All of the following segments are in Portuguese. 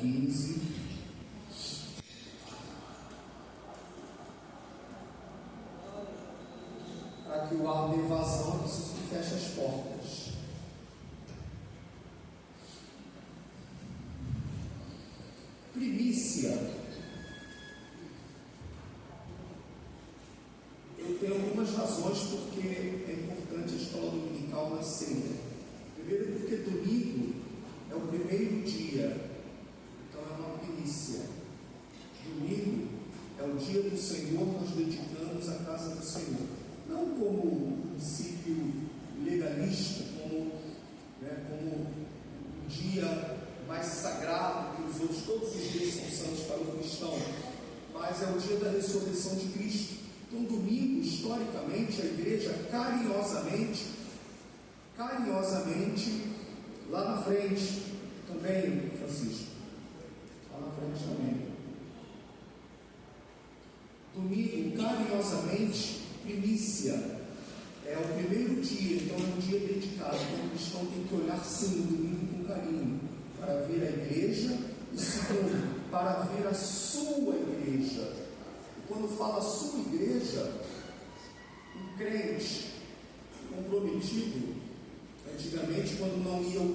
15. Para que o ar dê vazão, é preciso que feche as portas. Primícia. Eu tenho algumas razões porque é importante a escola dominical na ceia. Primeiro, porque domingo é o primeiro dia, então é uma primícia. Domingo é o dia do Senhor, nós dedicamos à casa do Senhor. Não como um princípio legalista, como um dia mais sagrado que os outros, todos os dias são santos para o cristão, mas é o dia da ressurreição de Cristo. Então, domingo, historicamente, a igreja carinhosamente, lá na frente, também, Francisco, lá na frente também, domingo, carinhosamente, primícia, é o primeiro dia, então é um dia dedicado, então o cristão tem que olhar sim o domingo com carinho, para ver a igreja, e segundo, para ver a sua igreja. E quando fala sua igreja, um crente comprometido, antigamente, quando não ia ao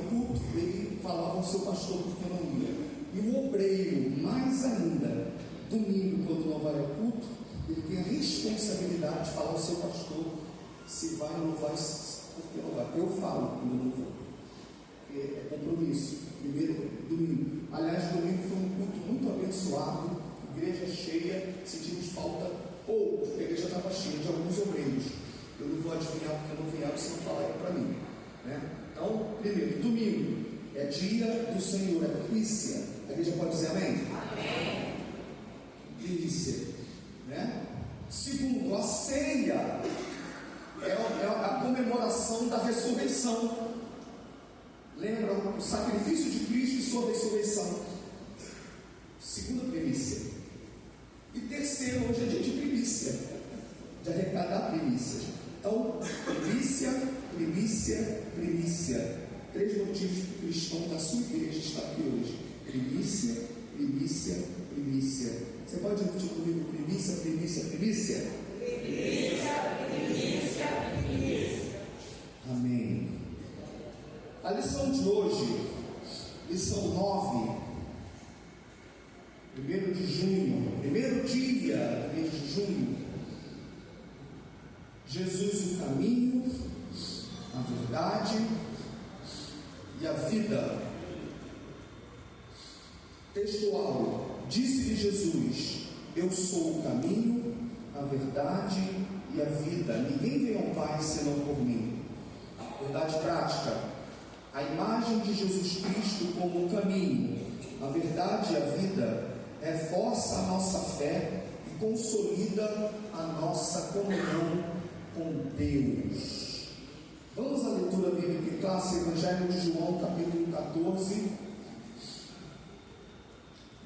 culto, ele falava ao seu pastor porque não ia. E o obreiro, mais ainda, domingo, quando não vai ao culto, ele tem a responsabilidade de falar ao seu pastor se vai ou não vai, porque não vai. Eu falo quando não vou, porque é compromisso. Primeiro, domingo. Aliás, domingo foi um culto muito abençoado, igreja cheia, sentimos falta pouco, porque a igreja estava cheia de alguns obreiros. Eu não vou adivinhar porque eu não vieram, se não falarem para mim, né? Então, primeiro, domingo é dia do Senhor, é primícia. A igreja pode dizer amém? Amém. Primícia, né? Segundo, a ceia é a comemoração da ressurreição. Lembra o sacrifício de Cristo e sua ressurreição. Segunda primícia. E terceiro, hoje é dia de primícia, de arrecadar primícias. Então, primícia. 3 motivos que o cristão da sua igreja está aqui hoje. Primícia. Você pode repetir comigo? Primícia. Amém. A lição de hoje, lição 9, 1 de junho, primeiro dia do mês de junho. Jesus, o caminho, a verdade e a vida. Textual: disse-lhe Jesus: eu sou o caminho, a verdade e a vida. Ninguém vem ao Pai senão por mim. Verdade prática: a imagem de Jesus Cristo como o caminho, a verdade e a vida reforça a nossa fé e consolida a nossa comunhão com Deus. Vamos à leitura bíblica em classe, Evangelho de João, capítulo 14,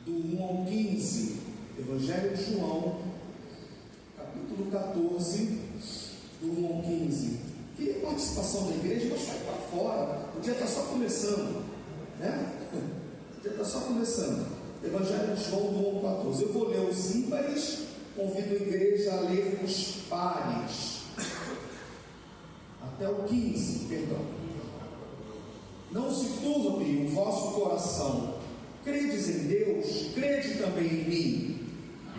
do 1 ao 15. Evangelho de João, capítulo 14, do 1 ao 15. Queria participação da igreja, mas sai para fora, o dia está só começando, né? O dia está só começando. Evangelho de João, do 1 ao 14. Eu vou ler os ímpares, convido a igreja a ler os pares. Até o 15, perdão. Não se turbe o vosso coração. Credes em Deus, crede também em mim.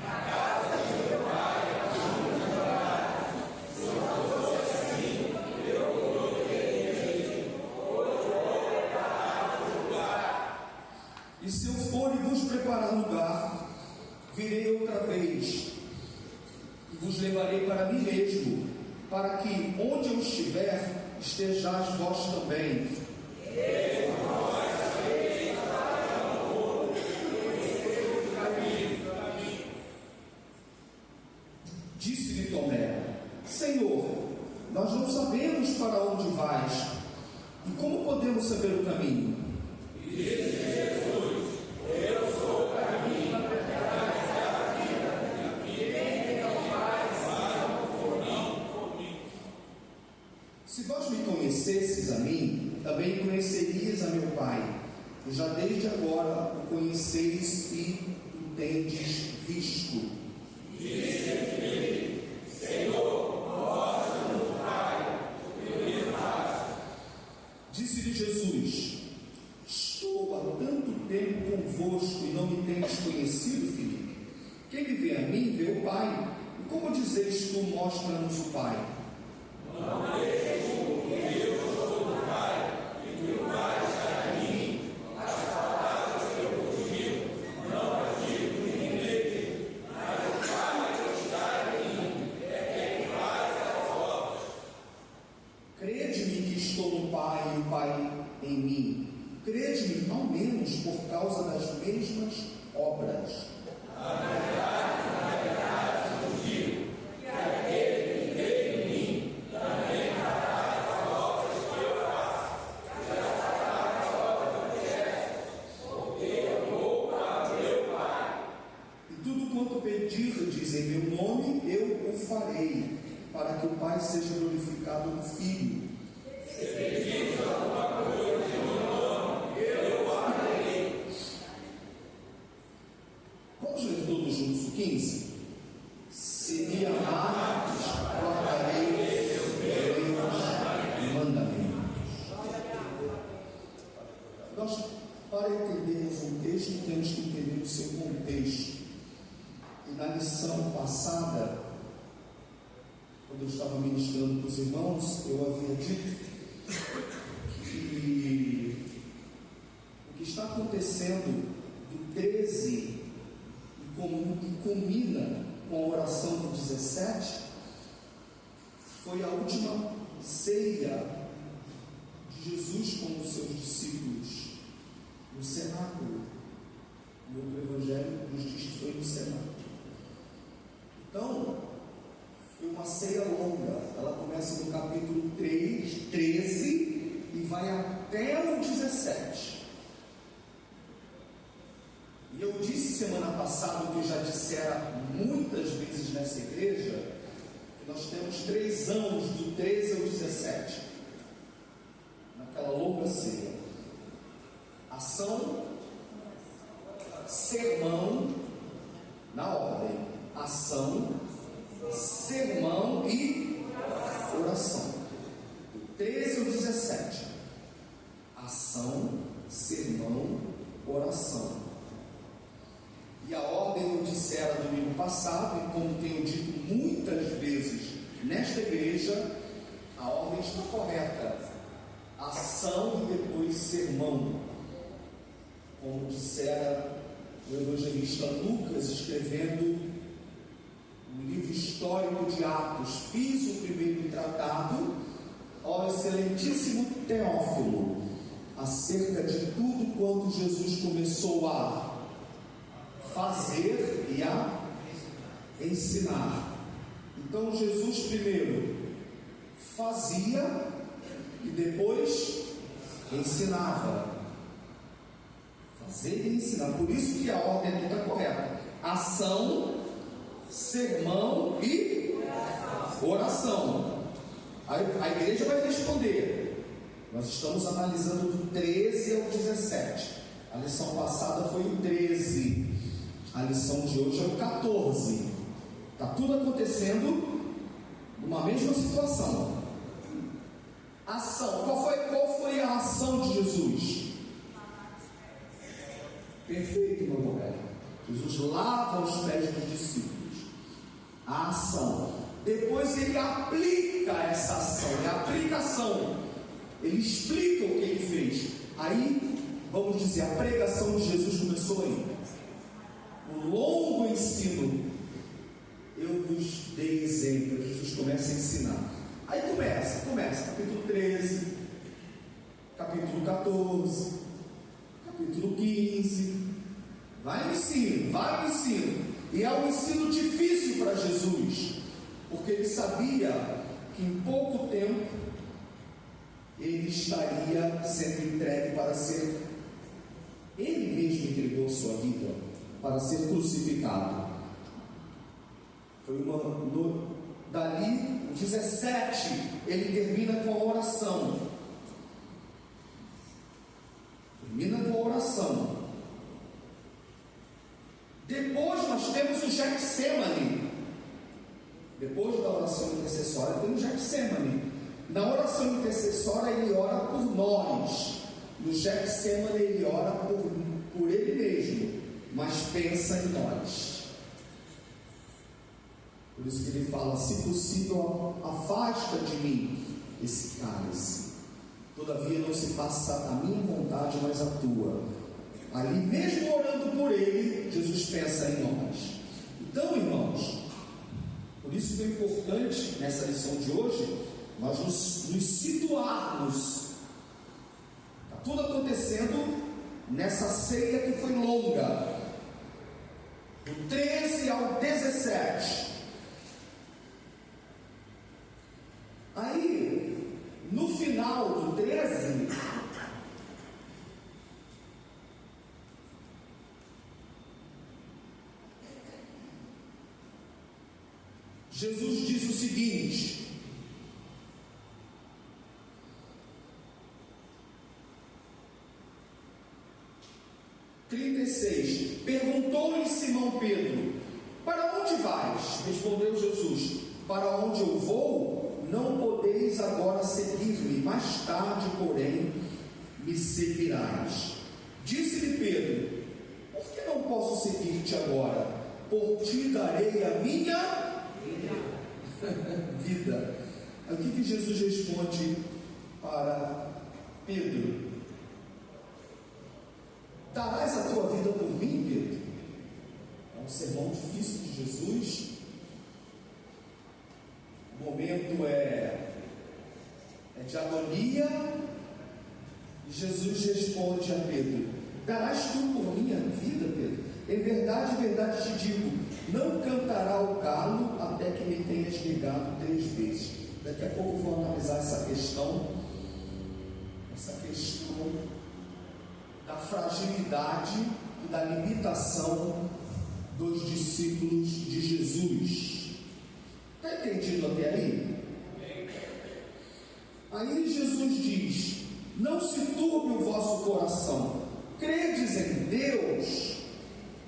Na casa de meu pai há muitas moradas. Se não fosse assim, eu coloquei hoje vou preparar um lugar. E se eu for e vos preparar lugar, virei outra vez e vos levarei para mim mesmo, para que onde eu estiver, estejais vós também. Disse-lhe Tomé: Senhor, nós não sabemos para onde vais, e como podemos saber o caminho? Disse Jesus: eu sou o caminho, a verdade e a vida. Ninguém vem ao Pai senão por mim. Se vós me conhecesses a mim, também conhecerias a meu Pai. e já desde agora o conheceis e o tendes visto. Disse-lhe Jesus: estou há tanto tempo convosco e não me tendes conhecido, Filipe? Quem me vê a mim, vê o Pai. E como dizeis tu, mostra-nos o Pai? Não vejo que eu sou do Pai, e que o Pai está em mim. As palavras que eu vos digo, não as digo em mim mesmo, mas o Pai que está em mim é quem faz as obras. Crede-me que estou no Pai e o Pai em mim. Crede-me, ao menos, por causa das mesmas obras. Em meu nome eu o farei, para que o Pai seja glorificado no Filho. Se pedis alguma coisa em meu nome, eu o farei. Vamos ler todos juntos o 15? Se me amardes, guardarei os meus mandamentos. Nós, para entendermos um texto, temos que entender o seu contexto. E na lição passada, quando eu estava ministrando para os irmãos, eu havia dito que o que está acontecendo do 13 e culmina com a oração do 17 foi a última ceia de Jesus com os seus discípulos no cenáculo. O outro evangelho nos diz que foi no cenáculo. Então, foi uma ceia longa. Ela começa no capítulo 13 e vai até o 17. E eu disse semana passada, que eu já dissera muitas vezes nessa igreja, que nós temos 3 anos, do 13 ao 17, naquela longa ceia. Ação, sermão, na ordem. Ação, sermão e oração. Do 13 ao 17. Ação, sermão, oração. E a ordem eu dissera domingo passado, e como tenho dito muitas vezes nesta igreja, a ordem está correta. Ação e depois sermão. Como dissera o evangelista Lucas, escrevendo no livro histórico de Atos: fiz o primeiro tratado ao excelentíssimo Teófilo acerca de tudo quanto Jesus começou a fazer e a ensinar. Então Jesus primeiro fazia e depois ensinava. Fazer e ensinar. Por isso que a ordem aqui está correta: ação, sermão e oração. A igreja vai responder. Nós estamos analisando do 13 ao 17. A lição passada foi o 13. A lição de hoje é o 14. Está tudo acontecendo numa mesma situação. Ação. Qual foi a ação de Jesus? Perfeito, meu irmão. Jesus lava os pés dos discípulos. A ação. Depois ele aplica essa ação. É a aplicação. Ele explica o que ele fez. Aí, vamos dizer, a pregação de Jesus começou aí. O longo ensino. Eu vos dei exemplo. Jesus começa a ensinar. Aí começa. Capítulo 13. Capítulo 14. Capítulo 15. Vai no ensino. E é um ensino difícil para Jesus, porque ele sabia que em pouco tempo ele estaria sendo entregue para ser, ele mesmo entregou sua vida para ser crucificado. Dali, o 17, ele termina com a oração. nós. No Getsemane ele ora por ele mesmo, mas pensa em nós. Por isso que ele fala: se possível, afasta de mim esse cálice. Todavia não se faça a minha vontade, mas a tua. Ali mesmo orando por ele, Jesus pensa em nós. Então, irmãos, por isso que é importante nessa lição de hoje nós nos situarmos. Está tudo acontecendo nessa ceia que foi longa, do 13 ao 17. Aí, no final do 13, Jesus diz o seguinte: perguntou-lhe Simão Pedro: para onde vais? Respondeu Jesus: para onde eu vou, não podeis agora seguir-me, mais tarde, porém, me seguirás. Disse-lhe Pedro: por que não posso seguir-te agora? Por ti darei a minha vida. O que Jesus responde para Pedro? Darás a tua vida por mim, Pedro? É um sermão difícil de Jesus. O momento é de agonia. E Jesus responde a Pedro: darás tu por minha vida, Pedro? Em verdade te digo, não cantará o galo até que me tenhas negado 3 vezes. Daqui a pouco vou analisar essa questão da fragilidade e da limitação dos discípulos de Jesus. Está entendido até aí? Aí Jesus diz: não se turbe o vosso coração, credes em Deus,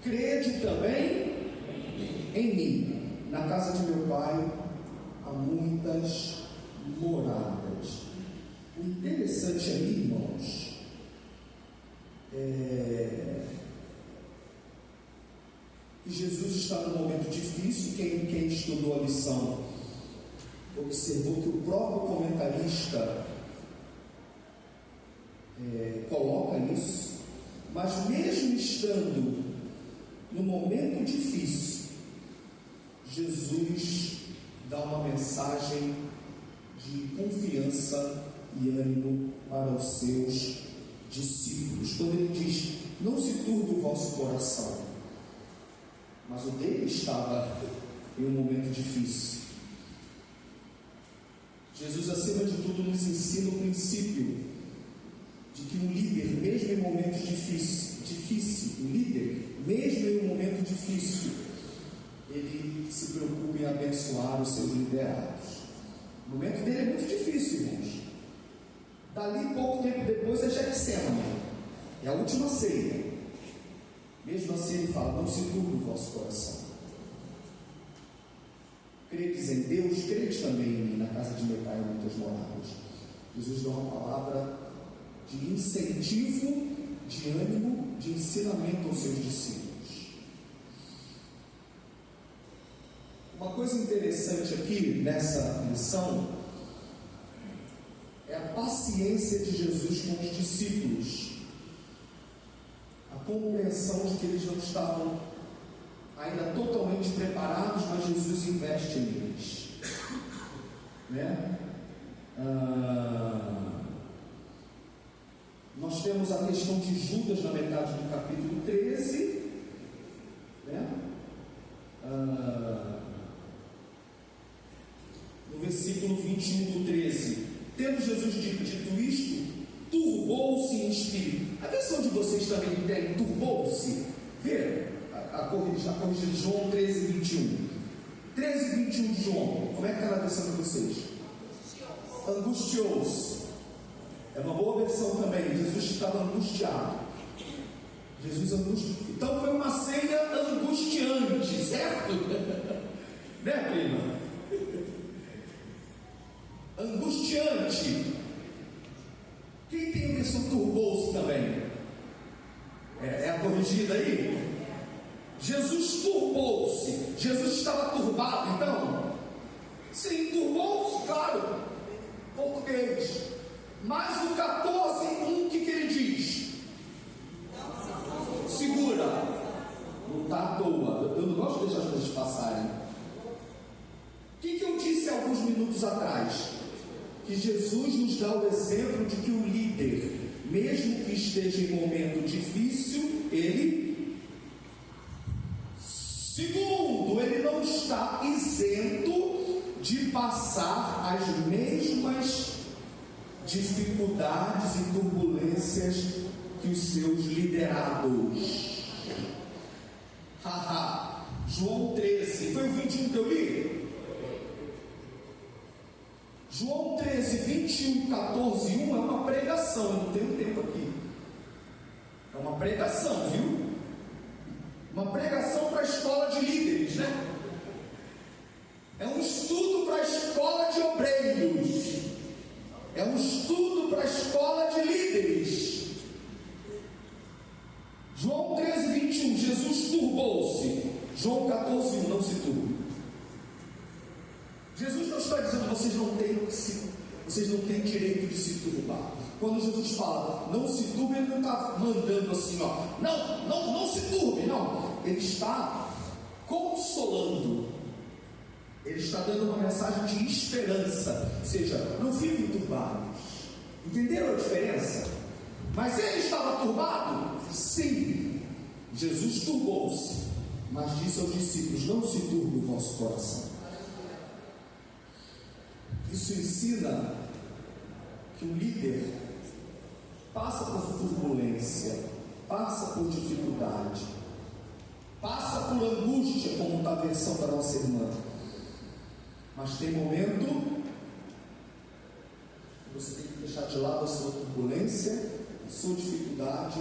crede também em mim. Na casa de meu Pai há muitas moradas. O interessante aí, irmãos, que Jesus está num momento difícil. Quem estudou a lição observou que o próprio comentarista coloca isso. Mas mesmo estando no momento difícil, Jesus dá uma mensagem de confiança e ânimo para os seus discípulos, quando ele diz: não se turbe o vosso coração. Mas o dele estava em um momento difícil. Jesus, acima de tudo, nos ensina o princípio de que um líder, mesmo em momentos difíceis, um líder, mesmo em um momento difícil, ele se preocupa em abençoar os seus liderados. O momento dele é muito difícil, irmãos. Dali pouco tempo depois é Getsemane, é a última ceia. Mesmo assim ele fala: não se turbe o vosso coração. Credes em Deus, credes também em mim. Na casa de meu Pai há muitas moradas. Jesus dá uma palavra de incentivo, de ânimo, de ensinamento aos seus discípulos. Uma coisa interessante aqui nessa lição é a paciência de Jesus com os discípulos, a compreensão de que eles não estavam ainda totalmente preparados, mas Jesus investe neles, né? Nós temos a questão de Judas na metade do capítulo 13, né? No versículo 21 do 13: tendo Jesus dito isto, turbou-se em espírito. A versão de vocês também tem turbou-se? Vê a corrigida de João 13, 21. 13, 21 de João. Como é que está na versão de vocês? Angustiou-se. É uma boa versão também. Jesus estava angustiado. Jesus angustiou. Então foi uma ceia angustiante, certo? Né, prima? Angustiante. Quem turbou-se também. É a corrigida aí? Jesus turbou-se. Jesus estava turbado, então? Sim, turbou-se, claro. Português. Mas o 14:1, o que ele diz? Segura. Não está à toa. Eu não gosto de deixar as coisas passarem. O que eu disse há alguns minutos atrás? Que Jesus nos dá o exemplo de que o líder, mesmo que esteja em momento difícil, ele, segundo, ele não está isento de passar as mesmas dificuldades e turbulências que os seus liderados. João 13, foi o 21 que eu li? João 13, 21, 14, 1 é uma pregação. Eu não tenho tempo aqui. É uma pregação, viu? Uma pregação para a escola de líderes, né? É um estudo para a escola de obreiros. É um estudo para a escola de líderes. João 13, 21, Jesus turbou-se. João 14, 1, não se turbe. Jesus não está dizendo que vocês não têm direito de se turbar. Quando Jesus fala, não se turbe, ele não está mandando assim, ó, não se turbe, não. Ele está consolando. Ele está dando uma mensagem de esperança. Ou seja, não fiquem turbados. Entenderam a diferença? Mas ele estava turbado? Sim. Jesus turbou-se, mas disse aos discípulos, não se turbe o vosso coração. Isso ensina que o líder passa por turbulência, passa por dificuldade, passa por angústia, como está a versão da nossa irmã. Mas tem momento que você tem que deixar de lado a sua turbulência, a sua dificuldade,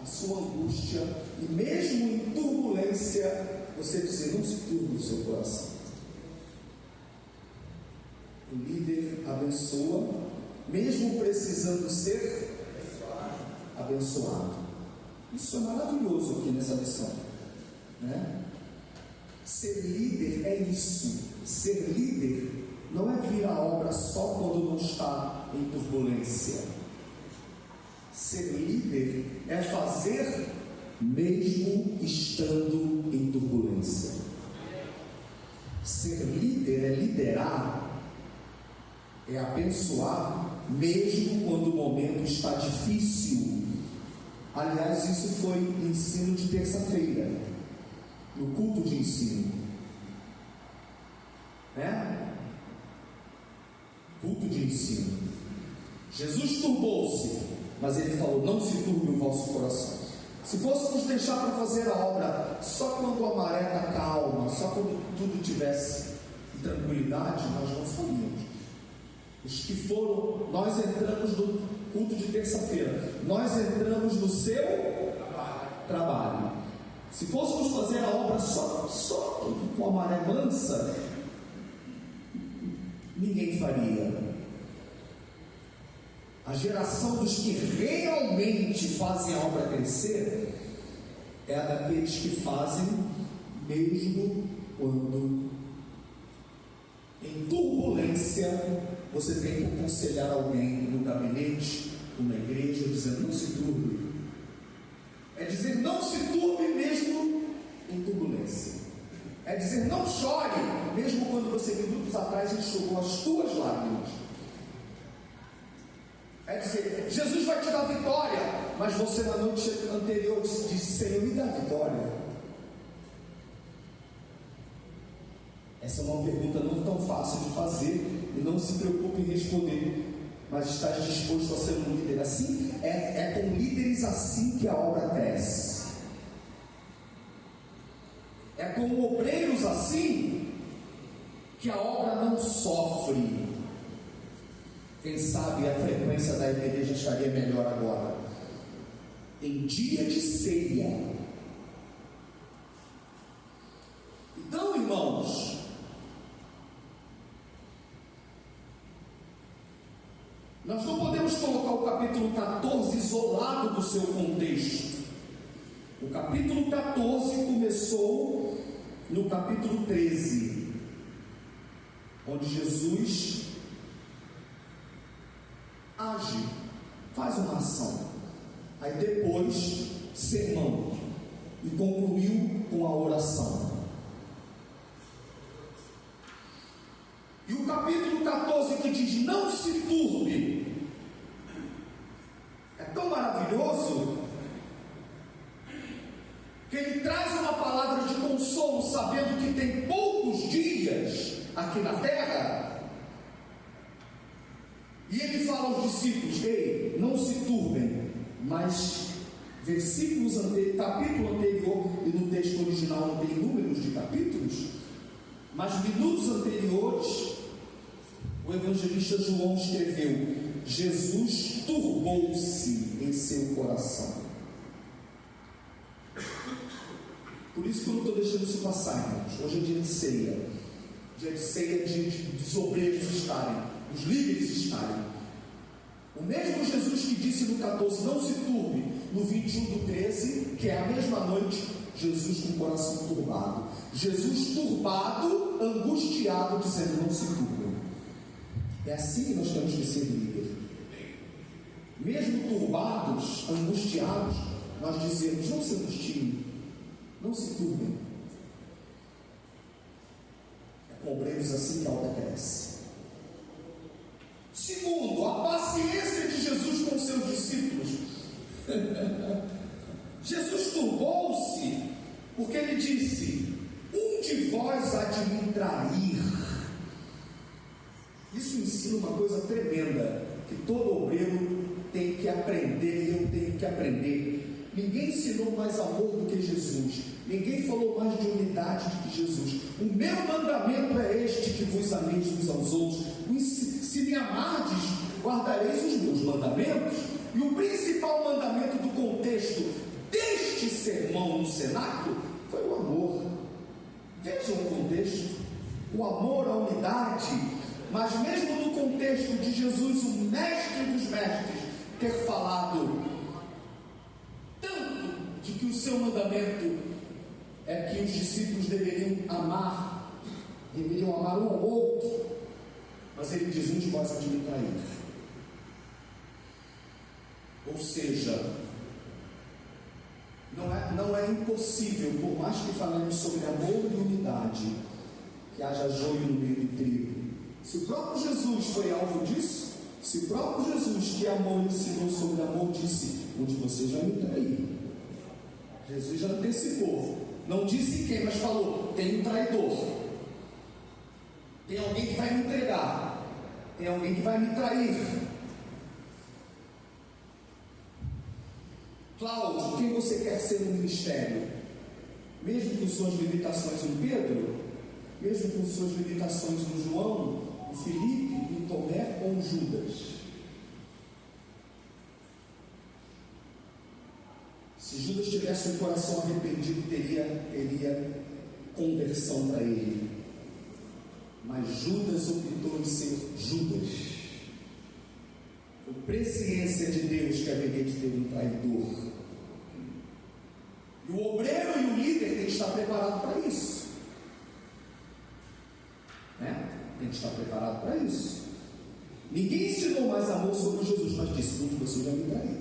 a sua angústia, e mesmo em turbulência, você dizer, não se turbe o seu coração. O líder abençoa, mesmo precisando ser abençoado. Isso é maravilhoso aqui nessa lição, né? Ser líder é isso. Ser líder não é vir à obra só quando não está em turbulência. Ser líder é fazer mesmo estando em turbulência. Ser líder é liderar, é abençoar mesmo quando o momento está difícil. Aliás, isso foi ensino de terça-feira, no culto de ensino, né? Culto de ensino. Jesus turbou-se, mas ele falou, não se turbe o vosso coração. Se fôssemos deixar para fazer a obra só quando a maré está calma, só quando tudo tivesse em tranquilidade, nós não faríamos. Os que foram, nós entramos no culto de terça-feira, nós entramos no seu trabalho. Se fôssemos fazer a obra só com a maré mansa, ninguém faria. A geração dos que realmente fazem a obra crescer é a daqueles que fazem mesmo quando em turbulência você tem que aconselhar alguém no gabinete, numa igreja, dizendo não se turbe. É dizer não se turbe mesmo em turbulência. É dizer não chore, mesmo quando você minutos atrás enxugou as tuas lágrimas. É dizer, Jesus vai te dar vitória, mas você na noite anterior disse, Senhor, me dá vitória. Essa é uma pergunta não tão fácil de fazer, e não se preocupe em responder, mas estás disposto a ser um líder assim? É com líderes assim que a obra cresce. É com obreiros assim que a obra não sofre. Quem sabe a frequência da igreja estaria melhor agora. Em dia de ceia. Então, irmãos, Nós não podemos colocar o capítulo 14 isolado do seu contexto. O capítulo 14 começou no capítulo 13, onde Jesus age, faz uma ação. Aí depois, sermão, e concluiu com a oração. E o capítulo 14 que diz: não se turbe, é tão maravilhoso que ele traz uma palavra de consolo, sabendo que tem poucos dias aqui na terra. E ele fala aos discípulos: ei, não se turbem. Mas capítulo anterior, e no texto original não tem números de capítulos, mas minutos anteriores, o evangelista João escreveu: Jesus turbou-se em seu coração. Por isso que eu não estou deixando isso passar, irmãos. Hoje é dia de ceia. Dia de ceia é dia dos obreiros estarem, dos líderes estarem. O mesmo Jesus que disse no 14: não se turbe, no 21 do 13, que é a mesma noite, Jesus com o coração turbado. Jesus turbado, angustiado, dizendo: não se turbem. É assim que nós temos que ser líderes. Mesmo turbados, angustiados, nós dizemos: não se angustiem, não se turbem. É com obreiros assim que a obra cresce. Segundo, a paciência de Jesus com seus discípulos. Jesus turbou-se porque ele disse: um de vós há de me trair. Isso ensina uma coisa tremenda, que todo obreiro tem que aprender, e eu tenho que aprender. Ninguém ensinou mais amor do que Jesus. Ninguém falou mais de unidade do que Jesus. O meu mandamento é este, que vos ameis uns aos outros. Se me amardes, guardareis os meus mandamentos. E o principal mandamento do contexto deste sermão no cenáculo foi o amor. Vejam o contexto: o amor, a unidade. Mas mesmo no contexto de Jesus, o mestre dos mestres, ter falado tanto de que o seu mandamento é que os discípulos deveriam amar um ao outro, mas ele diz: um de vós há de me trair. Ou seja, não é impossível, por mais que falemos sobre amor e unidade, que haja joio no meio do trigo. Se o próprio Jesus foi alvo disso, se o próprio Jesus, que amou e ensinou sobre amor, disse: um de vocês vai me trair. Jesus já antecipou, não disse quem, mas falou: tem um traidor, tem alguém que vai me entregar, tem alguém que vai me trair. Cláudio, quem você quer ser no ministério? Mesmo com suas limitações no Pedro, mesmo com suas limitações no João, no Felipe, no Tomé ou no Judas? Se Judas tivesse um coração arrependido, teria conversão para ele. Mas Judas optou em ser Judas. Por presciência de Deus que haveria de ter um traidor. E o obreiro e o líder tem que estar preparado para isso. Tem que estar preparado para isso. Ninguém ensinou mais amor sobre Jesus, mas disse: um de vocês vai me trair.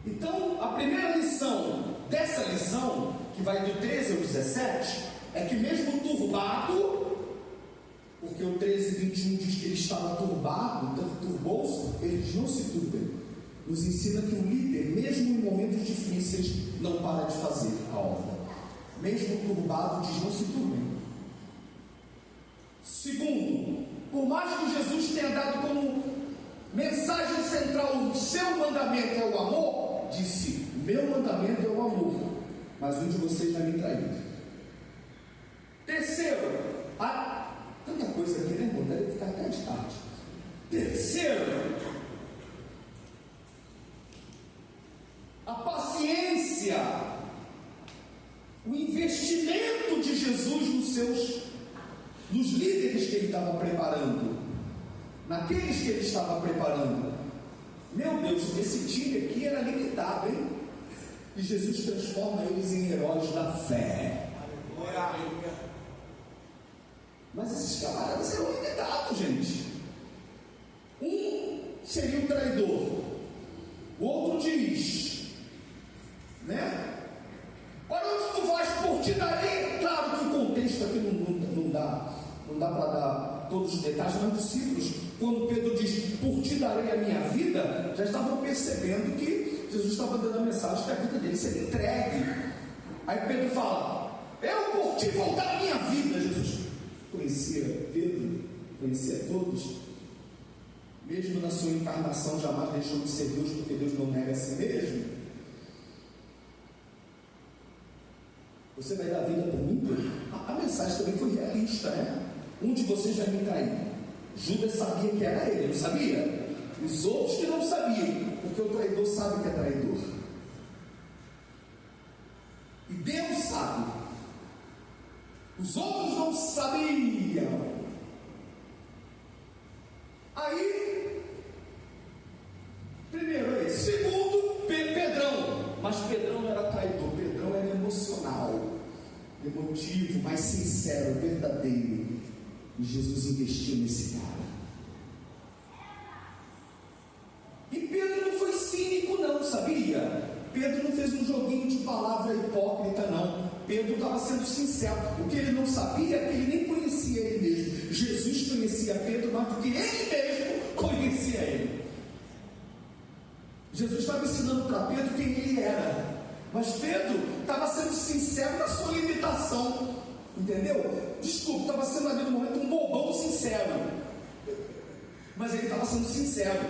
Então, a primeira lição dessa lição, que vai do 13 ao 17, é que mesmo turbado, porque o 13 e 21 diz que ele estava turbado, então turbou-se, eles não se turbem. Nos ensina que o líder, mesmo em momentos difíceis, não para de fazer a obra. Mesmo turbado, diz: não se turbem. Segundo, por mais que Jesus tenha dado como mensagem central o seu mandamento é o amor, disse: meu mandamento é o amor, mas um de vocês vai me trair. Terceiro, tanta coisa aqui, né, irmão? Deve ficar até de tarde. Terceiro, a paciência, o investimento de Jesus nos líderes que ele estava preparando, naqueles que ele estava preparando. Meu Deus, esse time aqui era limitado, hein? E Jesus transforma eles em heróis da fé. Mas esses camaradas eram limitados, gente. Um seria o traidor, o outro diz, né? Para onde tu vais, por ti darei. Claro que o contexto aqui não dá para dar todos os detalhes, mas os discípulos, quando Pedro diz, por ti darei a minha vida, já estavam percebendo que Jesus estava dando a mensagem que a vida dele seria entregue. Aí Pedro fala, eu por ti vou dar a minha vida. Jesus conhecia Pedro, conhecia todos, mesmo na sua encarnação jamais deixou de ser Deus, porque Deus não nega a si mesmo. Você vai dar a vida por mim? A mensagem também foi realista, né? Um de vocês vai me trair. Judas sabia que era ele, não sabia? Os outros que não sabiam, porque o traidor sabe que é traidor. E Deus sabe. Os outros não sabiam. Aí, primeiro é esse. Segundo, Pedrão. Mas Pedrão não era traidor, Pedrão era emocional, emotivo, mais sincero, verdadeiro. E Jesus investiu nesse cara. E Pedro não foi cínico não, sabia? Pedro não fez um joguinho de palavra hipócrita não. Pedro estava sendo sincero. O que ele não sabia é que ele nem conhecia ele mesmo. Jesus conhecia Pedro mais do que ele mesmo conhecia ele. Jesus estava ensinando para Pedro quem ele era, mas Pedro estava sendo sincero na sua limitação, entendeu? Desculpa, estava sendo ali no momento um bobão sincero, mas ele estava sendo sincero,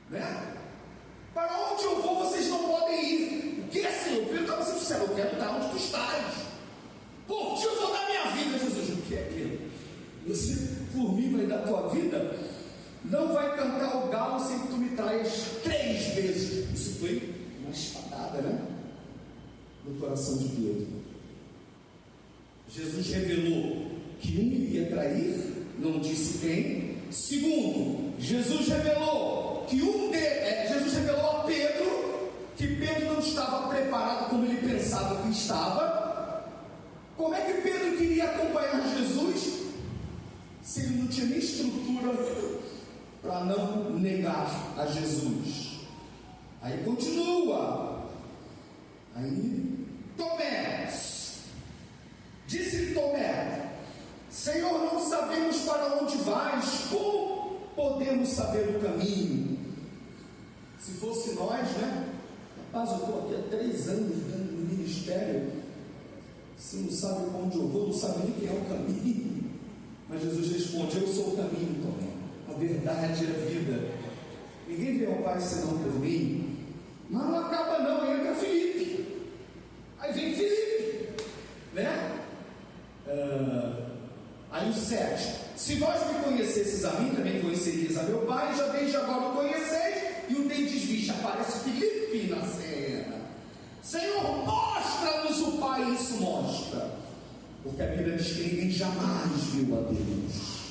né? Para onde eu vou, vocês não podem ir. O que é, Senhor? Pedro estava sendo sincero, eu quero estar onde tu estás. Por ti eu vou dar minha vida. Jesus, o que é aquilo? Você por mim vai dar tua vida? Não vai cantar o galo sem que tu me traias 3 vezes. Isso foi uma espadada, né? No coração de Pedro. Jesus revelou que um iria trair, não disse quem. Segundo, Jesus revelou que Jesus revelou a Pedro que Pedro não estava preparado como ele pensava que estava. Como é que Pedro queria acompanhar Jesus se ele não tinha nem estrutura para não negar a Jesus? Aí continua. Aí Tomé, disse-lhe Tomé, Senhor, não sabemos para onde vais, como podemos saber o caminho? Se fosse nós, né? Rapaz, eu estou aqui há 3 anos dentro do ministério, você não sabe para onde eu vou, não sabe nem quem é o caminho. Mas Jesus responde, eu sou o caminho, Tomé, a verdade e a vida. Ninguém vê ao Pai senão por mim. Mas não acaba não, entra Filipe. Aí vem Filipe, né? Aí o 7, se vós me conhecesses a mim, também conhecerias a meu Pai, já desde agora o conheceis. E o dentes vista, aparece Filipe na cena. Senhor, mostra-nos o Pai. Isso mostra, porque a Bíblia diz que ninguém jamais viu a Deus,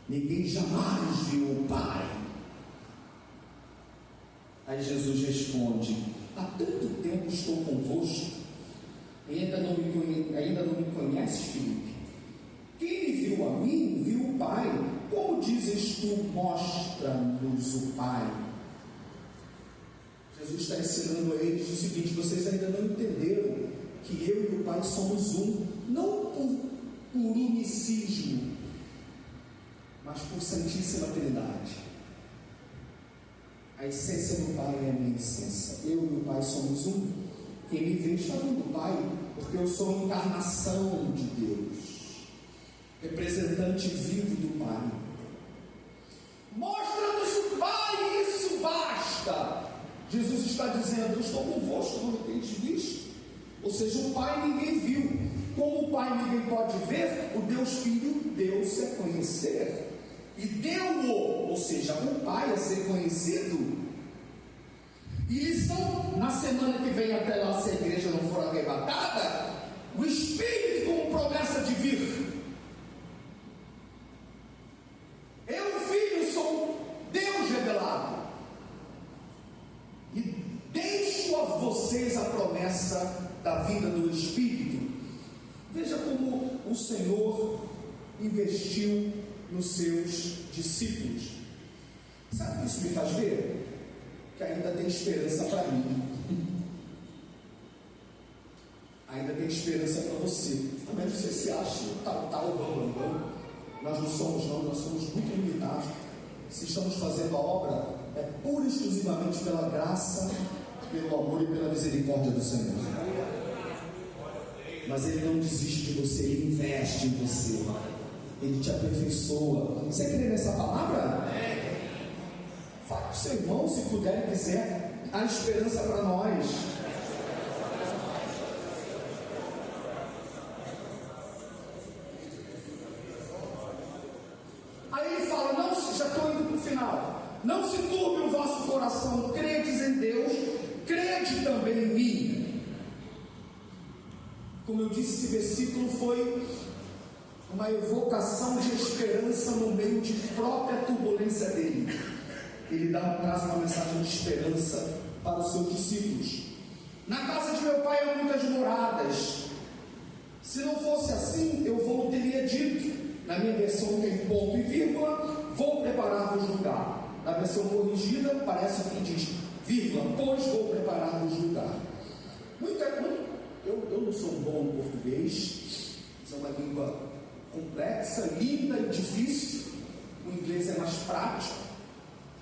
ninguém jamais viu o Pai. Aí Jesus responde, há tanto tempo estou convosco e ainda não me conheces, Filipe? Quem me viu a mim, viu o Pai. Como dizes tu, mostra-nos o Pai? Jesus está ensinando a eles o seguinte, vocês ainda não entenderam que eu e o Pai somos um, não por unicismo, mas por Santíssima Trindade. A essência do Pai é a minha essência. Eu e o Pai somos um. Quem me vê está vendo o Pai, porque eu sou a encarnação de Deus, representante vivo do Pai. Mostra-nos o Pai, isso basta. Jesus está dizendo, eu estou convosco, não me tendes visto. Ou seja, o Pai ninguém viu. Como o Pai ninguém pode ver, o Deus Filho deu-se a conhecer. E deu-o, ou seja, o Pai a ser conhecido. E na semana que vem, até lá, se a igreja não for arrebatada, o Espírito, como promessa de vir. Eu, Filho, sou Deus revelado. E deixo a vocês a promessa da vinda do Espírito. Veja como o Senhor investiu nos seus discípulos. Sabe o que isso me faz ver? Que ainda tem esperança para mim. Ainda tem esperança para você. Também você se acha tal, nós não somos não, nós somos muito limitados. Se estamos fazendo a obra, é pura e exclusivamente pela graça, pelo amor e pela misericórdia do Senhor. Mas Ele não desiste de você, Ele investe em você, Ele te aperfeiçoa. Você crê nessa palavra? Fale com o seu irmão, se puder e quiser. Há esperança para nós. Aí ele fala, já estou indo para o final. Não se turbe o vosso coração, credes em Deus, crede também em mim. Como eu disse, esse versículo foi uma evocação de esperança no meio de própria turbulência dele. Ele traz uma mensagem de esperança para os seus discípulos. Na casa de meu pai há muitas moradas. Se não fosse assim, eu vou teria dito. Na minha versão tem ponto e vírgula, vou preparar-vos lugar. Na versão corrigida parece que diz vírgula, pois vou preparar-vos lugar. Eu não sou bom em português, é uma língua complexa, linda e difícil. O inglês é mais prático.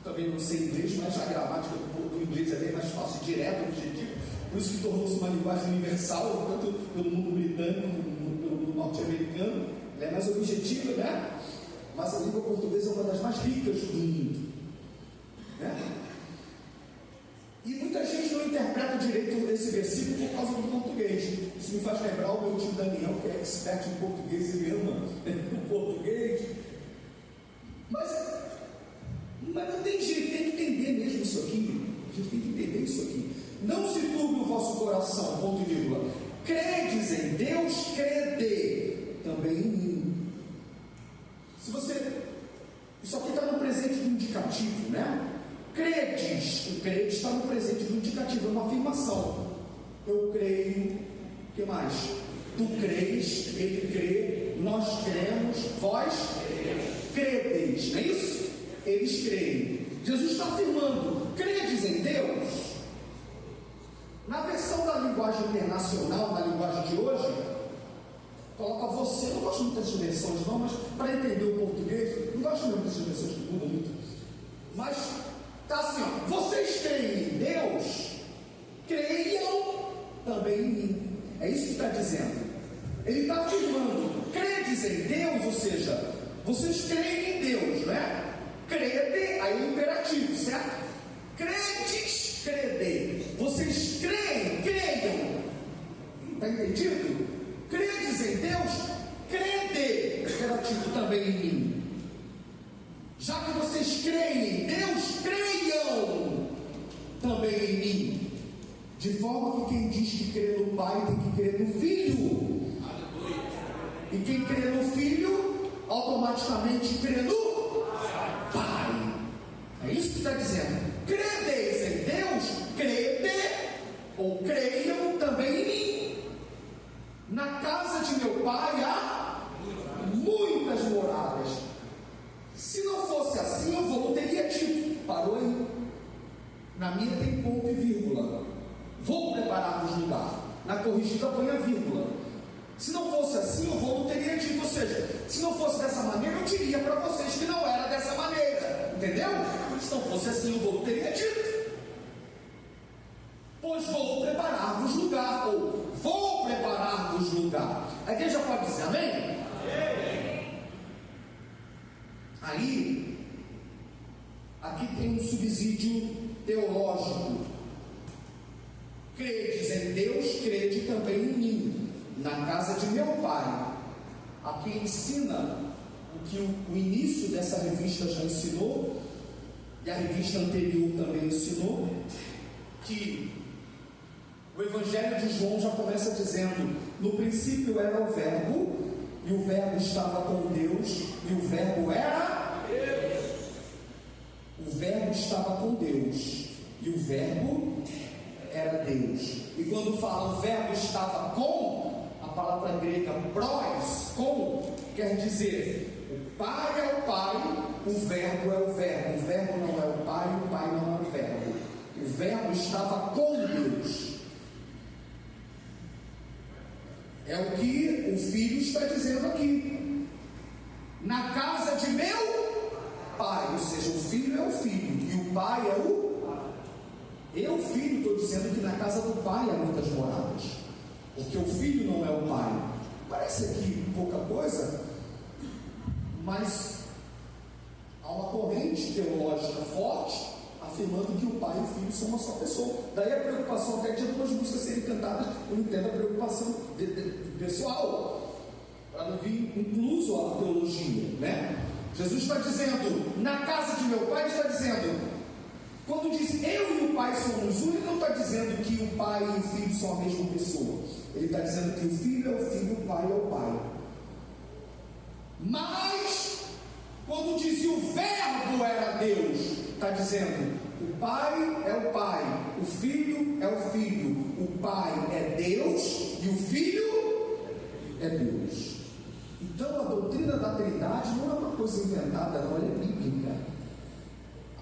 Também não sei inglês, mas a gramática do inglês é bem mais fácil, direto, objetivo. Por isso que tornou-se uma linguagem universal, tanto pelo mundo britânico como pelo mundo norte-americano. Ela é mais objetiva, né? Mas a língua portuguesa é uma das mais ricas do mundo, né? E muita gente não interpreta direito esse versículo por causa do português. Isso me faz lembrar o meu tio Daniel, que é expert em português, ele ama o português. Mas não tem jeito, tem que entender mesmo isso aqui. A gente tem que entender isso aqui. Não se turbe o vosso coração, ponto e vírgula. Credes em Deus, crede também em mim. Isso aqui está no presente do indicativo, né? Credes, o crede está no presente do indicativo, é uma afirmação. Eu creio, o que mais? Tu crês, ele crê, nós cremos, vós credeis, não é isso? Eles creem. Jesus está afirmando, credes em Deus? Na versão da linguagem internacional, na linguagem de hoje, coloca você, eu não gosto muito dessas versões não, mas para entender o português, não gosto muito dessas versões que mudam muito, mas está assim, ó, vocês creem em Deus, creiam também em mim. É isso que está dizendo. Ele está afirmando, credes em Deus, ou seja, vocês creem em Deus, não é? Crede, aí o imperativo, certo? Credes, crede. Vocês creem, creiam. Está entendido? Credes em Deus, crede, imperativo também em mim. Já que vocês creem em Deus, creiam também em mim. De forma que quem diz que crê no Pai tem que crer no Filho. E quem crê no Filho, automaticamente crê no Pai. É isso que está dizendo. Credeis em Deus, crede, ou creiam também em mim. Na casa de meu Pai há muitas moradas. Se não fosse assim, eu não teria dito. Parou aí. Na minha tem ponto e vírgula. Vou preparar-vos lugar. Na corrigida põe a vírgula. Se não fosse assim, eu não teria dito. Ou seja, se não fosse dessa maneira, eu diria para vocês que não era dessa maneira. Entendeu? Se não fosse assim, eu não teria dito. Pois vou preparar-vos lugar. Ou vou preparar-vos lugar. A igreja pode dizer amém? Amém. Aí, aqui tem um subsídio teológico. Credes em Deus, crede também em mim. Na casa de meu Pai. Aqui ensina o que o início dessa revista já ensinou, e a revista anterior também ensinou, que o Evangelho de João já começa dizendo: no princípio era o Verbo, e o Verbo estava com Deus, e o Verbo era Deus. O Verbo estava com Deus, e o Verbo era Deus. E quando fala o Verbo estava com, a palavra grega pros, com, quer dizer, o Pai é o Pai, o Verbo é o Verbo não é o Pai não é o Verbo. O Verbo estava com Deus. É o que o Filho está dizendo aqui. Na casa de meu Pai, ou seja, o Filho é o Filho e o Pai é o Pai. Eu, Filho, estou dizendo que na casa do Pai há muitas moradas, porque o Filho não é o Pai. Parece aqui pouca coisa, mas há uma corrente teológica forte afirmando que o Pai e o Filho são uma só pessoa. Daí a preocupação até de algumas músicas serem cantadas, eu entendo a preocupação pessoal, para não vir incluso a teologia, né? Jesus está dizendo, na casa de meu Pai, está dizendo, quando diz eu e o Pai somos um, ele não está dizendo que o Pai e o Filho são a mesma pessoa. Ele está dizendo que o Filho é o Filho, o Pai é o Pai. Mas, quando diz o Verbo era Deus, está dizendo, o Pai é o Pai, o Filho é o Filho, o Pai é Deus e o Filho é Deus. Então a doutrina da Trindade não é uma coisa inventada, não, ela é bíblica.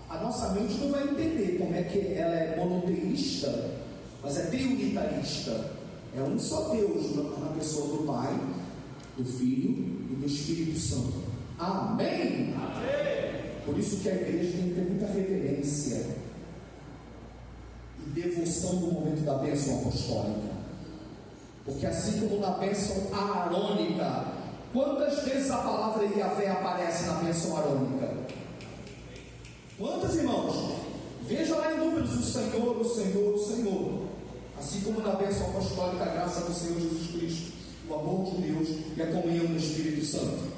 A nossa mente não vai entender como é que ela é monoteísta, mas é triunitarista. É um só Deus na pessoa do Pai, do Filho e do Espírito Santo. Amém? Amém. Por isso que a igreja tem que ter muita reverência e devoção no momento da bênção apostólica. Porque assim como na bênção aarônica, quantas vezes a palavra Yahvé aparece na bênção aarônica? Quantas, irmãos? Veja lá em Números, o Senhor, o Senhor, o Senhor. Assim como na bênção apostólica, a graça do Senhor Jesus Cristo, o amor de Deus e a comunhão do Espírito Santo.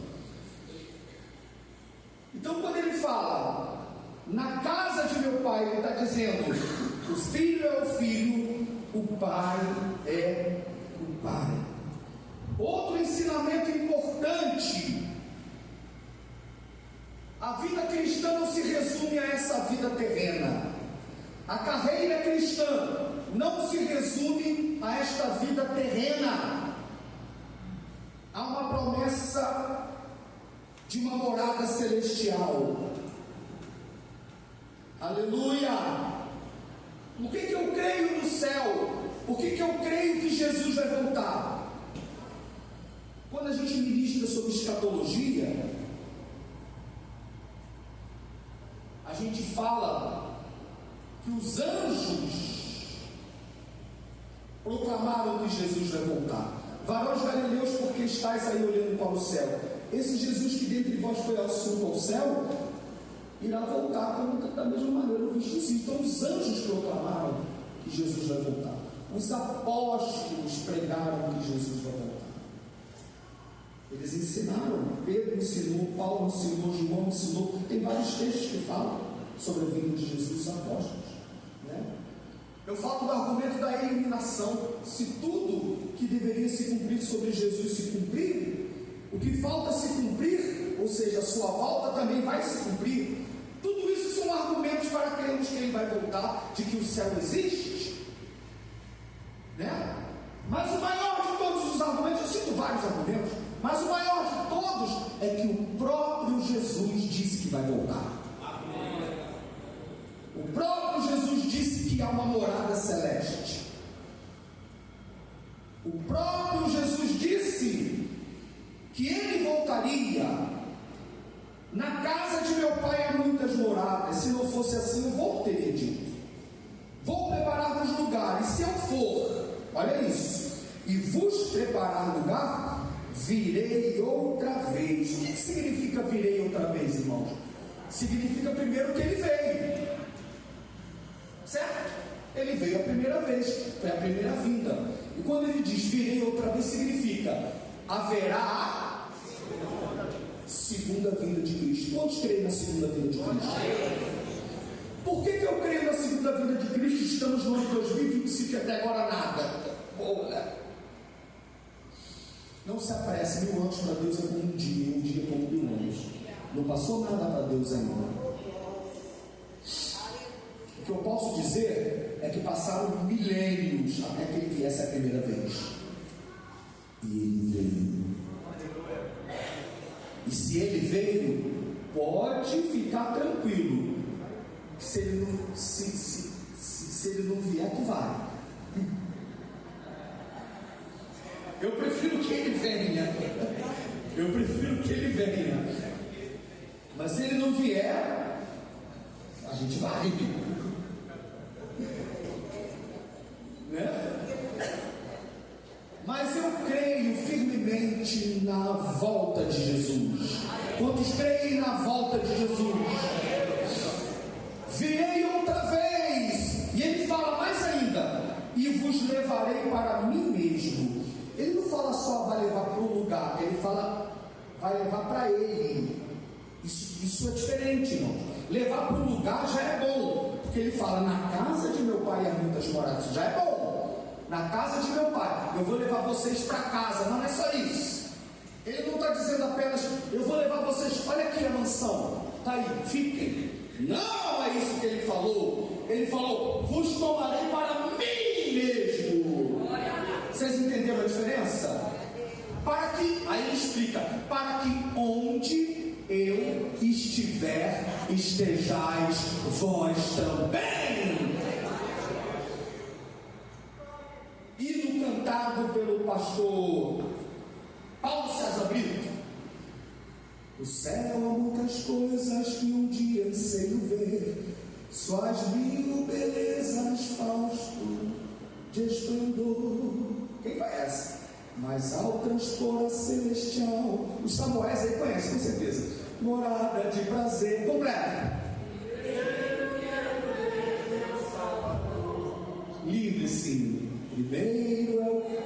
Então, quando ele fala, na casa de meu Pai, ele está dizendo, o Filho é o Filho, o Pai é o Pai. Outro ensinamento importante, a vida cristã não se resume a essa vida terrena. A carreira cristã não se resume a esta vida terrena. Há uma promessa de uma morada celestial. Aleluia! Por que eu creio no céu? Por que eu creio que Jesus vai voltar? Quando a gente ministra sobre escatologia, a gente fala que os anjos proclamaram que Jesus vai voltar. Varões galileus, porque estáis aí olhando para o céu? Esse Jesus que dentre vós foi assunto ao céu, irá voltar como da mesma maneira o visto assim. Então os anjos proclamaram que Jesus vai voltar. Os apóstolos pregaram que Jesus vai voltar. Eles ensinaram, Pedro ensinou, Paulo ensinou, João ensinou. Tem vários textos que falam sobre a vinda de Jesus, os apóstolos, né? Eu falo do argumento da eliminação. Se tudo que deveria se cumprir sobre Jesus se cumprir, o que falta se cumprir, ou seja, a sua volta também vai se cumprir. Tudo isso são argumentos para crermos que ele vai voltar, de que o céu existe, né? Mas o maior de todos os argumentos, eu cito vários argumentos, mas o maior de todos é que o próprio Jesus disse que vai voltar. O próprio Jesus disse que há uma morada celeste. O próprio Jesus disse que ele voltaria. Na casa de meu Pai há muitas moradas. Se não fosse assim, eu vou ter dito. Vou preparar-vos lugar. E se eu for, olha isso, e vos preparar lugar, virei outra vez. O que significa virei outra vez, irmãos? Significa primeiro que ele veio. Certo? Ele veio a primeira vez, foi a primeira vinda. E quando ele diz virei outra vez, significa haverá a segunda vinda de Cristo. Quantos creem na segunda vinda de Cristo? Por que eu creio na segunda vinda de Cristo? Estamos no ano 2025 e até agora nada. Não se apresse, 1000 anos para Deus é como um dia como 1000 anos. Não passou nada para Deus ainda. O que eu posso dizer é que passaram milênios até que ele viesse a primeira vez. E ele veio. E se ele veio, pode ficar tranquilo. Se ele não vier, tu vai. Eu prefiro que ele venha. Mas se ele não vier, a gente vai. Né? Mas eu creio firmemente na volta de Jesus. Quantos creem na volta de Jesus? Virei outra vez. E ele fala mais ainda: e vos levarei para mim mesmo. Ele não fala só vai levar para um lugar, ele fala vai levar para ele. Isso é diferente, irmão. Levar para um lugar já é bom, porque ele fala: na casa de meu pai há muitas moradas. Já é bom. Na casa de meu pai, eu vou levar vocês para casa. Não é só isso. Ele não está dizendo apenas: eu vou levar vocês, olha aqui a mansão, está aí, fiquem. Não é isso que ele falou. Ele falou: vos tomarei para mim mesmo. Vocês entenderam a diferença? Para que, aí ele explica: para que onde eu estiver, estejais vós também. Hino cantado pelo pastor Paulo César Brito. O céu há muitas coisas que um dia anseio ver, suas 1000 belezas fausto de esplendor. Quem conhece? Mas ao transpor a celestial, os Samués aí conhecem, com certeza. Morada de prazer completa. Livre-se. Primeiro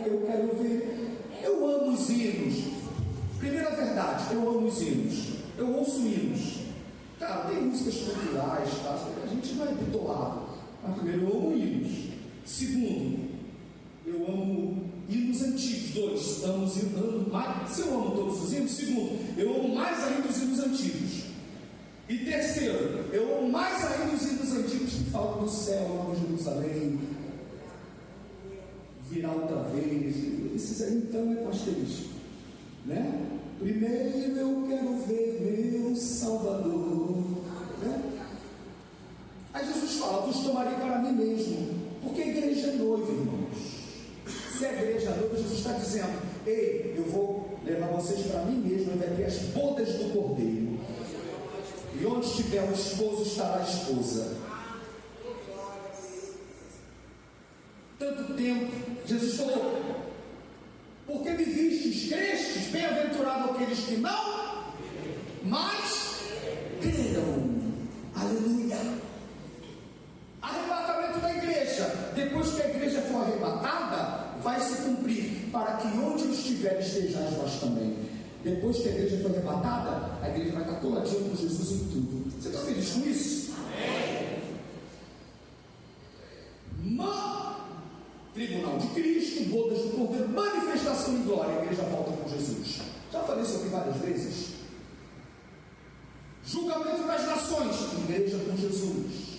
eu quero ver. Eu amo os hinos. Primeira verdade, eu amo os hinos. Eu ouço hinos. Cara, tem músicas culturais, tá? A gente não é bitolado. Mas primeiro eu amo hinos. Segundo, eu amo hinos antigos. 2, amo os hinos mais. Se eu amo todos os hinos, segundo, eu amo mais ainda os hinos antigos. E terceiro, eu amo mais ainda os hinos antigos que falam do céu, Nova Jerusalém, virar outra vez. Esses aí então é pastelista, né? Primeiro eu quero ver meu Salvador, né? Aí Jesus fala: vos tomarei para mim mesmo, porque a igreja é noiva, irmãos. Se a igreja é noiva, Jesus está dizendo: ei, eu vou levar vocês para mim mesmo, e vai ter as bodas do Cordeiro, e onde estiver o esposo estará a esposa. Tanto tempo, Jesus falou: porque me vistes, crestes, bem-aventurado aqueles que não, mas creram. Aleluia. Arrebatamento da igreja. Depois que a igreja for arrebatada, vai se cumprir: para que onde eu estiver estejais vós também. Depois que a igreja for arrebatada, a igreja vai estar coladinha com Jesus em tudo. Você está feliz com isso? Tribunal de Cristo, bodas do Cordeiro, manifestação em glória, a igreja volta com Jesus. Já falei sobre várias vezes. Julgamento das nações, igreja com Jesus.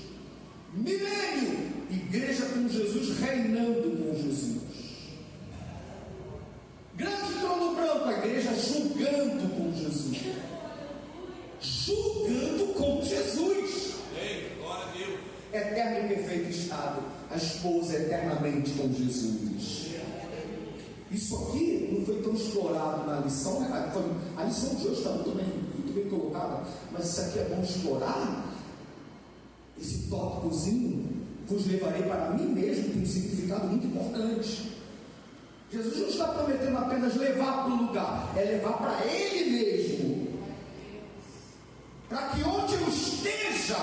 Milênio, igreja com Jesus, reinando com Jesus. Grande trono branco, a igreja julgando com Jesus. Julgando com Jesus. Glória a Deus. Eterno e perfeito estado, a esposa eternamente com Jesus. Isso aqui não foi tão explorado na lição, né? A lição de hoje está muito bem colocada, mas isso aqui é bom explorar. Esse tópicozinho: vos levarei para mim mesmo, tem um significado muito importante. Jesus não está prometendo apenas levar para o lugar, é levar para Ele mesmo, para que onde eu esteja,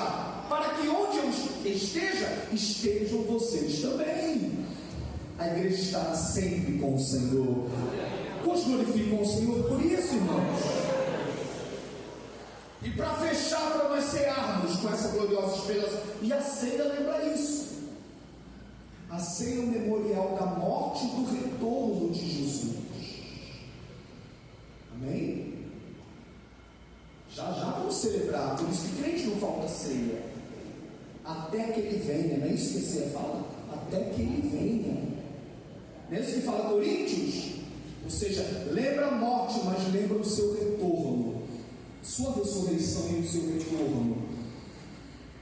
estejam vocês também. A igreja estará sempre com o Senhor. Quantos glorificam o Senhor por isso, irmãos? E para fechar, para nós cearmos com essa gloriosa esperança, e a ceia lembra isso. A ceia é o memorial da morte e do retorno de Jesus. celebrar, por isso que crente não falta ceia, até que ele venha, não é isso que a ceia fala? Até que ele venha, não é isso que fala Coríntios? Ou seja, lembra a morte, mas lembra o seu retorno, sua ressurreição e o seu retorno.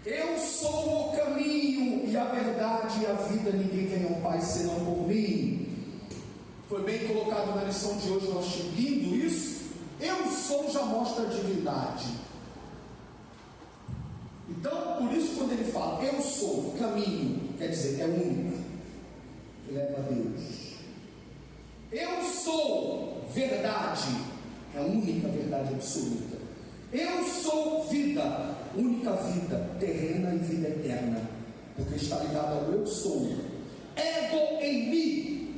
Eu sou o caminho e a verdade e a vida, ninguém vem ao Pai senão por mim. Foi bem colocado na lição de hoje, nós lindo isso. Eu sou já mostra a divindade. Então, por isso quando ele fala eu sou caminho, quer dizer, é único, que leva a Deus. Eu sou verdade, é a única verdade absoluta. Eu sou vida, única vida terrena e vida eterna, porque está ligado ao eu sou. Ego em mim,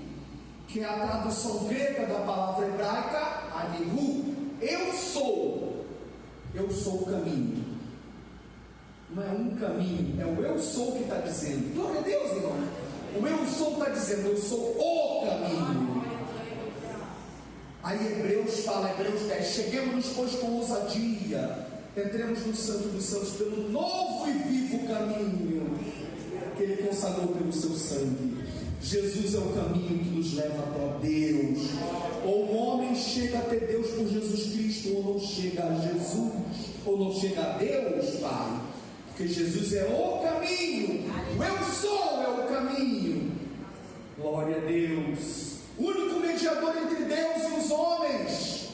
que é a tradução grega da palavra hebraica anihu. Eu sou o caminho. Não é um caminho, é o eu sou que está dizendo. Glória a Deus, irmão. O eu sou está dizendo, eu sou o caminho. Aí Hebreus fala, Hebreus 10, cheguemos-nos pois com ousadia, entremos no Santo dos Santos pelo novo e vivo caminho que Ele consagrou pelo seu sangue. Jesus é o caminho que nos leva para Deus. Ou o homem chega até Deus por Jesus Cristo, ou não chega a Jesus, ou não chega a Deus, Pai, porque Jesus é o caminho. O eu sou é o caminho. Glória a Deus. Único mediador entre Deus e os homens.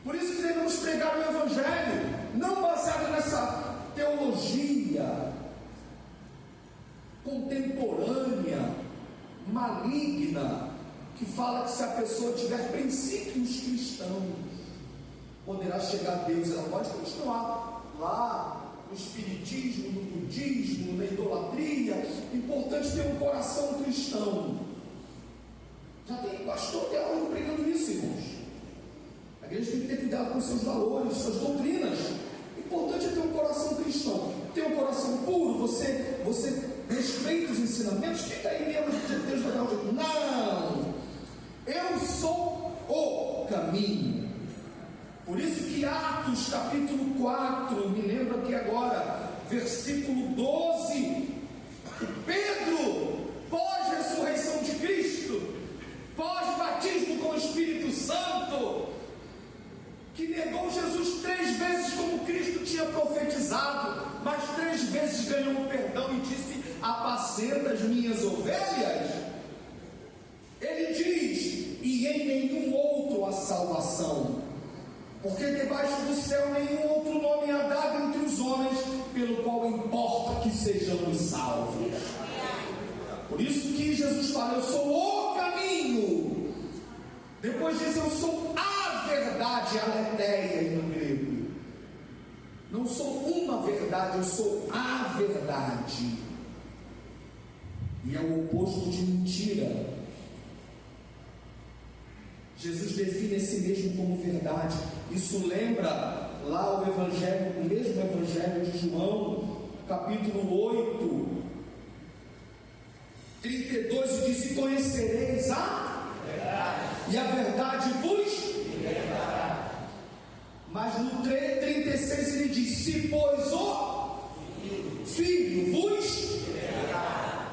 Por isso que devemos pregar o Evangelho, não baseado nessa teologia contemporânea, maligna, que fala que se a pessoa tiver princípios cristãos, poderá chegar a Deus. Ela pode continuar lá no espiritismo, no budismo, na idolatria. Importante ter um coração cristão. Já tem pastor dela pregando isso, irmãos. A igreja tem que ter cuidado com seus valores, suas doutrinas. Importante é ter um coração cristão, ter um coração puro. Você respeita os ensinamentos, fica aí mesmo, Deus vai dar um jeito. Não! Eu sou o caminho. Por isso que Atos capítulo 4, me lembro aqui agora, versículo 12, Pedro, pós-ressurreição de Cristo, pós-batismo com o Espírito Santo, que negou Jesus 3 vezes como Cristo tinha profetizado, mas 3 vezes ganhou o perdão e disse: apacenta as minhas ovelhas. Ele diz: e em nenhum outro há salvação, porque debaixo do céu nenhum outro nome há dado entre os homens, pelo qual importa que sejamos salvos. Por isso que Jesus fala: eu sou o caminho. Depois diz: eu sou a verdade, aletheia no grego. Não sou uma verdade, eu sou a verdade. E é o oposto de mentira. Jesus define a si mesmo como verdade. Isso lembra lá o Evangelho, o mesmo Evangelho de João, capítulo 8, 32, diz: e conhecereis a verdade, e a verdade vos libertará. Mas no 36 ele diz: se pois o Filho vos libertará,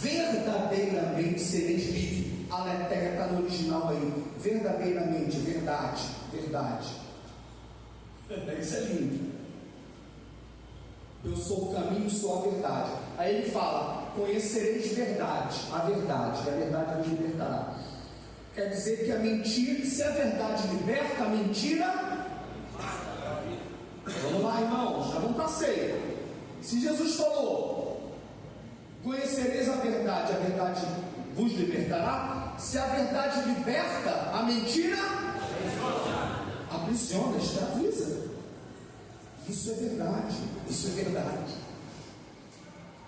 verdadeiramente sereis livres. A letéria está no original aí, verdadeiramente, verdade, verdade. Isso é lindo. Eu sou o caminho, sou a verdade. Aí ele fala: conhecereis verdade, e a verdade vos libertará. Quer dizer que a mentira, se a verdade liberta, a mentira. Vamos lá, irmãos, já vamos para a ceia. Se Jesus falou: conhecereis a verdade vos libertará. Se a verdade liberta, a mentira aprisiona, escraviza. Isso é verdade, isso é verdade.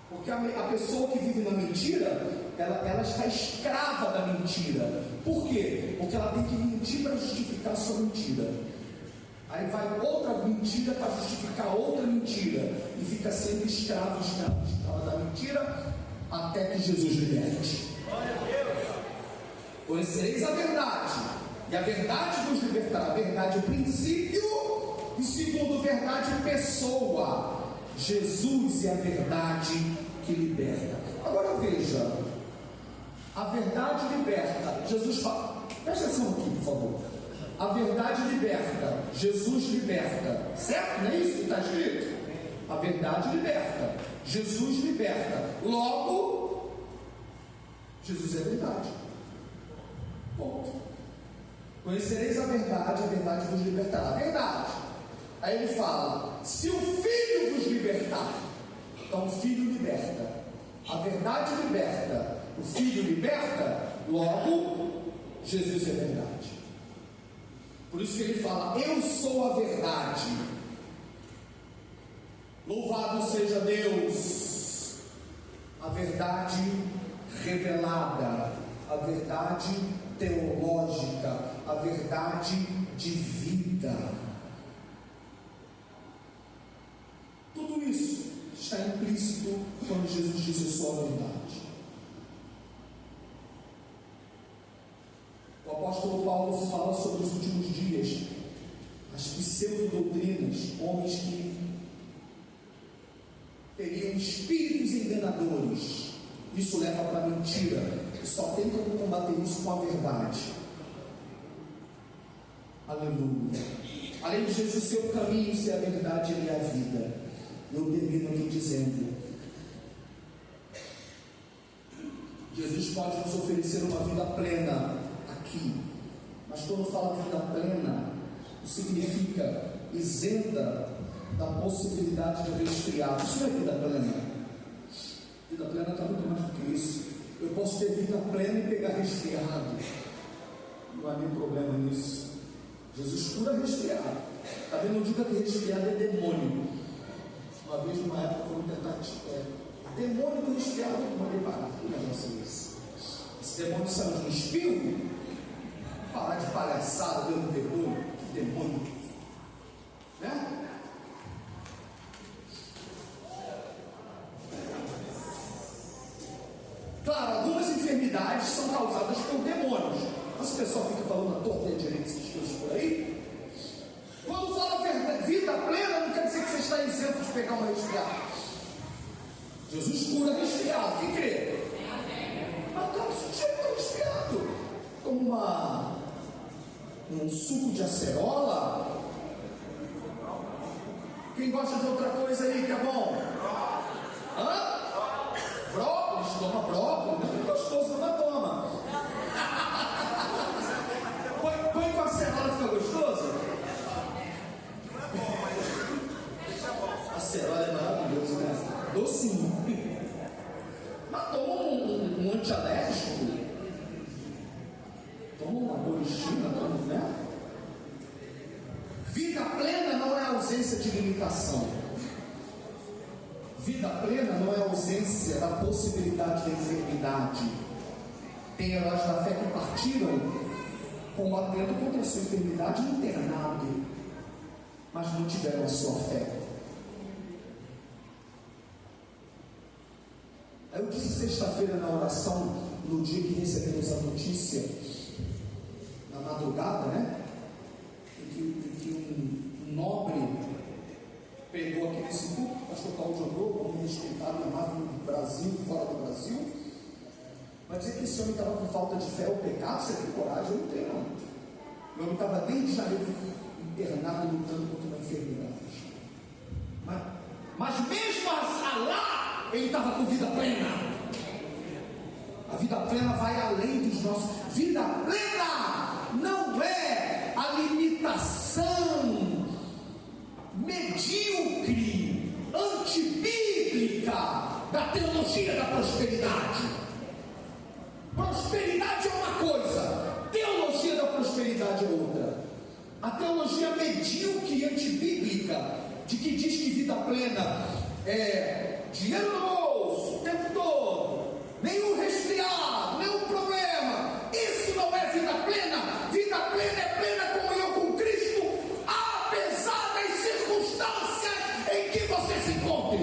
Porque a pessoa que vive na mentira, ela está escrava da mentira. Por quê? Porque ela tem que mentir para justificar a sua mentira. Aí vai outra mentira para justificar outra mentira, e fica sendo escrava da mentira, até que Jesus liberte. Conhecereis a verdade, e a verdade vos libertará. A verdade é o princípio, e segundo pessoa. Jesus é a verdade que liberta. Agora veja, a verdade liberta. Jesus fala, presta atenção aqui, por favor. A verdade liberta, Jesus liberta, certo? Não é isso que está escrito? A verdade liberta, Jesus liberta. Logo, Jesus é a verdade. Ponto. Conhecereis a verdade vos libertará. Verdade. Aí ele fala: se o Filho vos libertar, então o Filho liberta, a verdade liberta, o Filho liberta, logo, Jesus é verdade. Por isso que ele fala: eu sou a verdade. Louvado seja Deus. A verdade revelada, a verdade teológica, a verdade de vida. Tudo isso está implícito quando Jesus diz: eu sou a verdade. O apóstolo Paulo fala sobre os últimos dias, as pseudo-doutrinas, homens que teriam espíritos enganadores. Isso leva para a mentira, e só tem como combater isso com a verdade. Aleluia. Além de Jesus ser o caminho, ser a verdade, ele é a vida. Eu termino aqui dizendo: Jesus pode nos oferecer uma vida plena aqui, mas quando fala vida plena, significa isenta da possibilidade de resfriar. Isso não é vida plena. Vida plena está muito mais do que isso. Eu posso ter vida plena e pegar resfriado, não há nenhum problema nisso. Jesus cura resfriado. Também não diga que resfriado é demônio. Uma vez, numa época, foram tentar demônio do resfriado, eu mandei parar. Que negócio é esse? Esse demônio saiu de um espinho? Parar de palhaçada, dando vergonha. Que demônio, né? Claro, algumas enfermidades são causadas por demônios, mas o pessoal fica falando a torta e a direita, essas coisas por aí. Quando fala vida plena, não quer dizer que você está isento de pegar uma resfriada. Jesus cura resfriado, quem crê? Mas está sujeito a resfriado, como um suco de acerola. Quem gosta de outra coisa aí que é bom? Hã? Brócolis, toma brócolis, não é gostoso, não toma. Põe com a acerola, fica gostoso? A acerola é maravilhosa, né? Docinho. Mas toma um antialérgico, toma uma boristina, né? Vida plena não é ausência de limitação. Vida plena não é ausência da possibilidade da enfermidade. Tem heróis da fé que partiram combatendo contra a sua enfermidade internado, mas não tiveram a sua fé. Eu disse sexta-feira na oração, no dia que recebemos a notícia, na madrugada, né? Que um nobre pregou aqui nesse culto, o pastor Cláudio Androu, um respeitado e amado no Brasil, fora do Brasil. Mas dizer que esse homem estava com falta de fé ou pecado, você tem coragem? Eu não tenho, não. O homem estava desde janeiro internado, lutando contra uma enfermidade. Mas mesmo lá, ele estava com vida plena. A vida plena vai além dos nossos. Vida plena não é a limitação medíocre, antibíblica da teologia da prosperidade. Prosperidade é uma coisa, teologia da prosperidade é outra. A teologia medíocre e antibíblica, de que diz que vida plena é dinheiro no bolso o tempo todo, nenhum resfriado, nenhum problema, isso não é vida plena. Vida plena é plena comunhão com Cristo, apesar das circunstâncias em que você se encontre.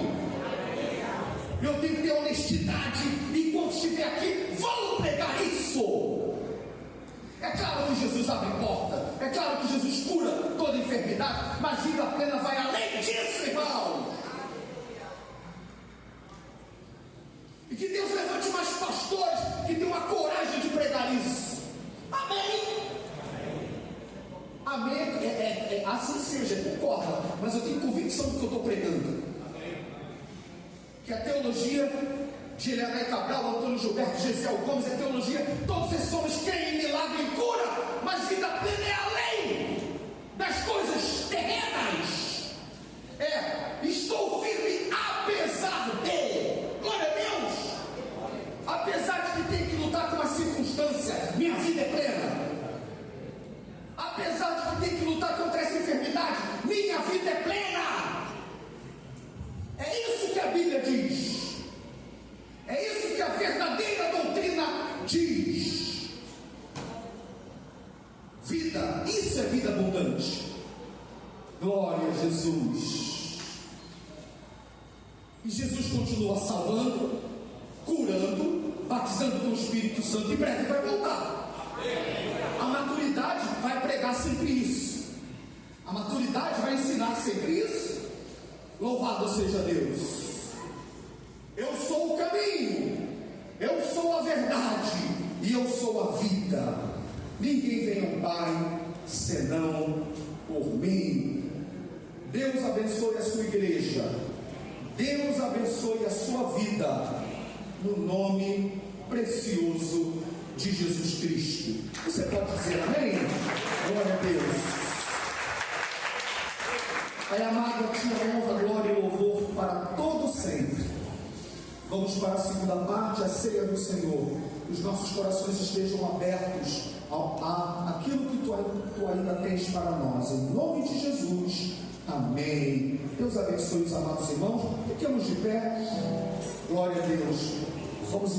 Eu tenho que ter honestidade, e quando estiver aqui, vou pregar isso. É claro que Jesus abre porta, é claro que Jesus cura toda enfermidade. verdade, mas vida plena vai além disso, irmão. E que Deus levante mais pastores que tenham a coragem de pregar isso. Amém? Amém. Assim seja, concorda, mas eu tenho convicção do que eu estou pregando. Que a teologia de Eliané Cabral, Antônio Gilberto, Gesiel Gomes, a teologia, todos esses homens creem em milagre e cura, mas vida plena é além das coisas terrenas. Estou firme apesar de, glória a Deus, apesar de que ter que lutar com uma circunstância, minha vida é plena. Apesar de que ter que lutar contra essa enfermidade, minha vida é plena. É isso que a Bíblia diz. É isso que a verdadeira doutrina diz. Vida, isso é vida abundante. Glória a Jesus. E Jesus continua salvando, curando, batizando com o Espírito Santo. Em breve vai voltar. A maturidade vai pregar sempre isso. A maturidade vai ensinar sempre isso. Louvado seja Deus. Eu sou o caminho, eu sou a verdade e eu sou a vida. Ninguém vem ao Pai senão por mim. Deus abençoe a sua igreja. Deus abençoe a sua vida, no nome precioso de Jesus Cristo. Você pode dizer amém? Glória a Deus. Pai amado, a tua honra, glória e louvor para todo sempre. Vamos para a segunda parte, a ceia do Senhor. Os nossos corações estejam abertos àquilo que tu ainda tens para nós. Em nome de Jesus, amém. Deus abençoe os amados irmãos. Fiquemos de pé. Glória a Deus. Vamos